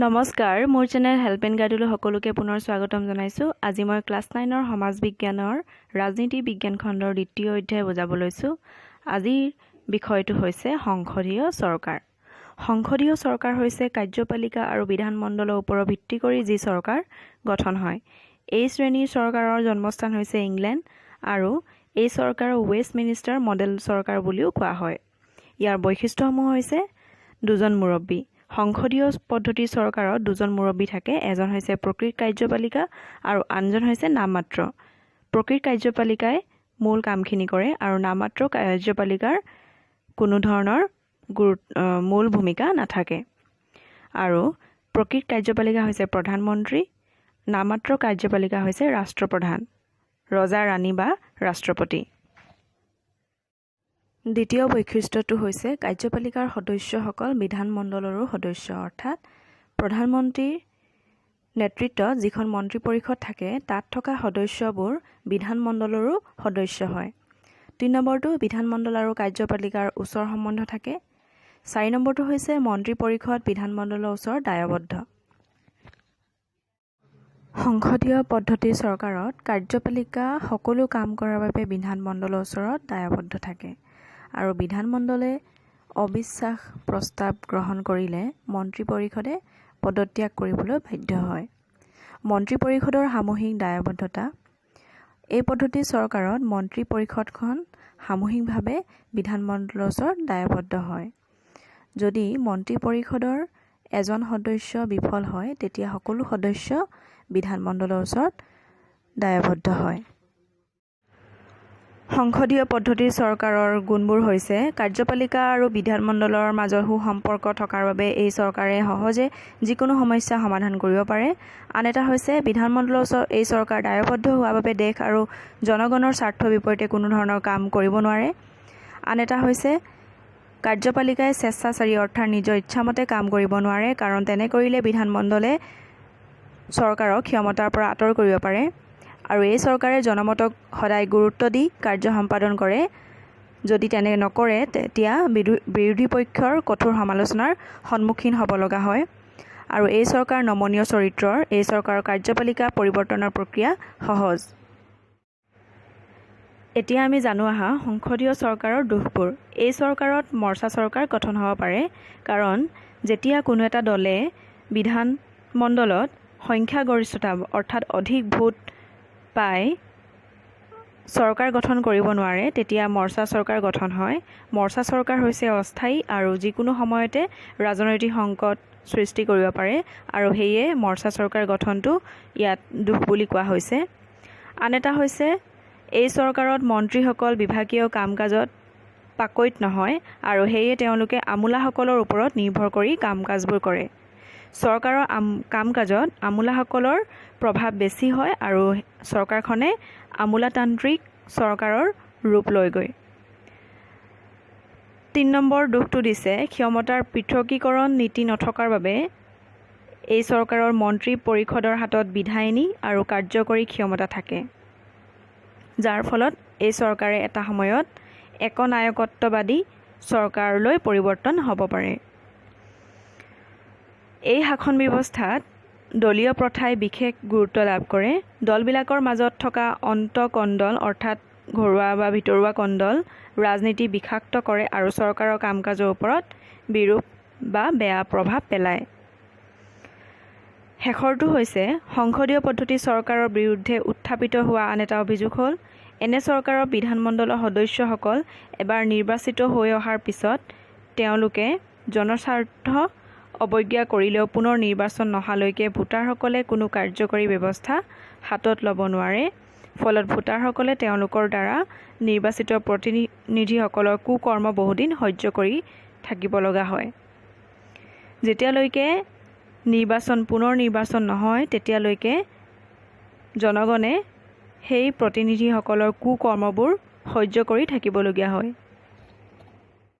নমস্কাৰ, মোৰ channel help and গাইডলৈ সকলোকে পুনৰ স্বাগতম জনাইছোঁ। আজি মই ক্লাছ 9ৰ সমাজ বিজ্ঞানৰ ৰাজনীতি বিজ্ঞান খণ্ডৰ দ্বিতীয় অধ্যায় বুজাব লৈছোঁ। আজিৰ বিষয়টো হৈছে সংসদীয় চৰকাৰ। সংসদীয় চৰকাৰ হৈছে কাৰ্যপালিকা আৰু বিধানমণ্ডলৰ ওপৰত ভিত্তি কৰি যি চৰকাৰ গঠন হয়। এই শ্ৰেণীৰ চৰকাৰৰ জন্মস্থান হৈছে ইংলেণ্ড আৰু এই চৰকাৰৰ ৱেষ্টমিনিষ্টাৰ মডেল চৰকাৰ বুলিও কোৱা হয়। ইয়াৰ বৈশিষ্ট্যসমূহ হৈছে দুজন মুৰব্বী। সংসদীয় পদ্ধতিৰ চৰকাৰত দুজন মুৰব্বী থাকে। এজন হৈছে প্ৰকৃত কাৰ্যপালিকা আৰু আনজন হৈছে নামমাত্ৰ। প্ৰকৃত কাৰ্যপালিকাই মূল কামখিনি কৰে আৰু নামমাত্ৰ কাৰ্যপালিকাৰ কোনো ধৰণৰ মূল ভূমিকা নাথাকে। আৰু প্ৰকৃত কাৰ্যপালিকা হৈছে প্ৰধানমন্ত্ৰী, নামমাত্ৰ কাৰ্যপালিকা হৈছে ৰাষ্ট্ৰপ্ৰধান, ৰজা ৰাণী বা ৰাষ্ট্ৰপতি। দ্বিতীয় বৈশিষ্ট্যটো হৈছে কাৰ্যপালিকাৰ সদস্যসকল বিধানমণ্ডলৰো সদস্য, অৰ্থাৎ প্ৰধানমন্ত্ৰীৰ নেতৃত্বত যিখন মন্ত্ৰী পৰিষদ থাকে তাত থকা সদস্যবোৰ বিধানমণ্ডলৰো সদস্য হয়। 3 নম্বৰটো বিধানমণ্ডল আৰু কাৰ্যপালিকাৰ ওচৰ সম্বন্ধ থাকে। 4 নম্বৰটো হৈছে মন্ত্ৰী পৰিষদ বিধানমণ্ডলৰ ওচৰত দায়বদ্ধ। সংসদীয় পদ্ধতিৰ চৰকাৰত কাৰ্যপালিকা সকলো কাম কৰাৰ বাবে বিধানমণ্ডলৰ ওচৰত দায়বদ্ধ থাকে আৰু বিধানমণ্ডলে অবিশ্বাস প্ৰস্তাৱ গ্ৰহণ কৰিলে মন্ত্ৰী পৰিষদে পদত্যাগ কৰিবলৈ বাধ্য হয়। মন্ত্ৰী পৰিষদৰ সামূহিক দায়বদ্ধতা। এই পদ্ধতিৰ চৰকাৰত মন্ত্ৰী পৰিষদখন সামূহিকভাৱে বিধানমণ্ডলৰ ওচৰত দায়বদ্ধ হয়। যদি মন্ত্ৰী পৰিষদৰ এজন সদস্য বিফল হয় তেতিয়া সকলো সদস্য বিধানমণ্ডলৰ ওচৰত দায়বদ্ধ হয়। সংসদীয় পদ্ধতিৰ চৰকাৰৰ গুণবোৰ হৈছে কাৰ্যপালিকা আৰু বিধানমণ্ডলৰ মাজত সুসম্পৰ্ক থকাৰ বাবে এই চৰকাৰে সহজে যিকোনো সমস্যা সমাধান কৰিব পাৰে। আন এটা হৈছে বিধানমণ্ডলৰ ওচৰত এই চৰকাৰ দায়বদ্ধ হোৱাৰ বাবে দেশ আৰু জনগণৰ স্বাৰ্থৰ বিপৰীতে কোনো ধৰণৰ কাম কৰিব নোৱাৰে। আন এটা হৈছে কাৰ্যপালিকাই স্বেচ্ছাচাৰী অৰ্থাৎ নিজৰ ইচ্ছামতে কাম কৰিব নোৱাৰে, কাৰণ তেনে কৰিলে বিধানমণ্ডলে চৰকাৰক ক্ষমতাৰ পৰা আঁতৰ কৰিব পাৰে। আৰু এই চৰকাৰে জনমতক সদায় গুৰুত্ব দি কাৰ্য সম্পাদন কৰে। যদি তেনে নকৰে তেতিয়া বিৰোধী পক্ষৰ কঠোৰ সমালোচনাৰ সন্মুখীন হ'ব লগা হয়। আৰু এই চৰকাৰ নমনীয় চৰিত্ৰৰ। এই চৰকাৰৰ কাৰ্যপালিকা পৰিৱৰ্তনৰ প্ৰক্ৰিয়া সহজ। এতিয়া আমি জানো আহা সংসদীয় চৰকাৰৰ দোষবোৰ। এই চৰকাৰত মৰ্চা চৰকাৰ গঠন হ'ব পাৰে, কাৰণ যেতিয়া কোনো এটা দলে বিধানমণ্ডলত সংখ্যাগৰিষ্ঠতা অৰ্থাৎ অধিক ভোট পাই চৰকাৰ গঠন কৰিব নোৱাৰে তেতিয়া মৰ্চা চৰকাৰ গঠন হয়। মৰ্চা চৰকাৰ হৈছে অস্থায়ী আৰু যিকোনো সময়তে ৰাজনৈতিক সংকট সৃষ্টি কৰিব পাৰে আৰু সেয়ে মৰ্চা চৰকাৰ গঠনটো ইয়াত দোষ বুলি কোৱা হৈছে। আন এটা হৈছে এই চৰকাৰত মন্ত্ৰীসকল বিভাগীয় কাম কাজত পাকৈত নহয় আৰু সেয়ে তেওঁলোকে আমোলাসকলৰ ওপৰত নিৰ্ভৰ কৰি কাম কাজবোৰ কৰে। চৰকাৰৰ কাম কাজত আমোলাসকলৰ প্ৰভাৱ বেছি হয় আৰু চৰকাৰখনে আমোলাতান্ত্ৰিক চৰকাৰৰ ৰূপ লৈগৈ। 3 নম্বৰ দোষটো দিছে ক্ষমতাৰ পৃথকীকৰণ নীতি নথকাৰ বাবে এই চৰকাৰৰ মন্ত্ৰী পৰিষদৰ হাতত বিধায়িনী আৰু কাৰ্যকৰী ক্ষমতা থাকে, যাৰ ফলত এই চৰকাৰে এটা সময়ত একনায়কত্ববাদী চৰকাৰলৈ পৰিৱৰ্তন হ'ব পাৰে। এই শাসন ব্যৱস্থাত দলীয় প্ৰথাই বিশেষ গুৰুত্ব লাভ কৰে। দলবিলাকৰ মাজত থকা অন্তঃকণ্ডল অৰ্থাৎ ঘৰুৱা বা ভিতৰুৱা কণ্ডল ৰাজনীতি বিষাক্ত কৰে আৰু চৰকাৰৰ কাম কাজৰ ওপৰত বিৰূপ বা বেয়া প্ৰভাৱ পেলায়। শেষৰটো হৈছে সংসদীয় পদ্ধতিৰ চৰকাৰৰ বিৰুদ্ধে উত্থাপিত হোৱা আন এটা অভিযোগ হ'ল এনে চৰকাৰৰ বিধানমণ্ডলৰ সদস্যসকল এবাৰ নিৰ্বাচিত হৈ অহাৰ পিছত তেওঁলোকে জনস্বাৰ্থ অৱজ্ঞা কৰিলেও পুনৰ নিৰ্বাচন নহালৈকে ভোটাৰসকলে কোনো কাৰ্যকৰী ব্যৱস্থা হাতত ল'ব নোৱাৰে। ফলত ভোটাৰসকলে তেওঁলোকৰ দ্বাৰা নিৰ্বাচিত প্ৰতিনিধিসকলৰ কুকৰ্ম বহুদিন সহ্য কৰি থাকিব লগা হয়। যেতিয়ালৈকে পুনৰ নিৰ্বাচন নহয় তেতিয়ালৈকে জনগণে সেই প্ৰতিনিধিসকলৰ কুকৰ্মবোৰ সহ্য কৰি থাকিবলগীয়া হয়।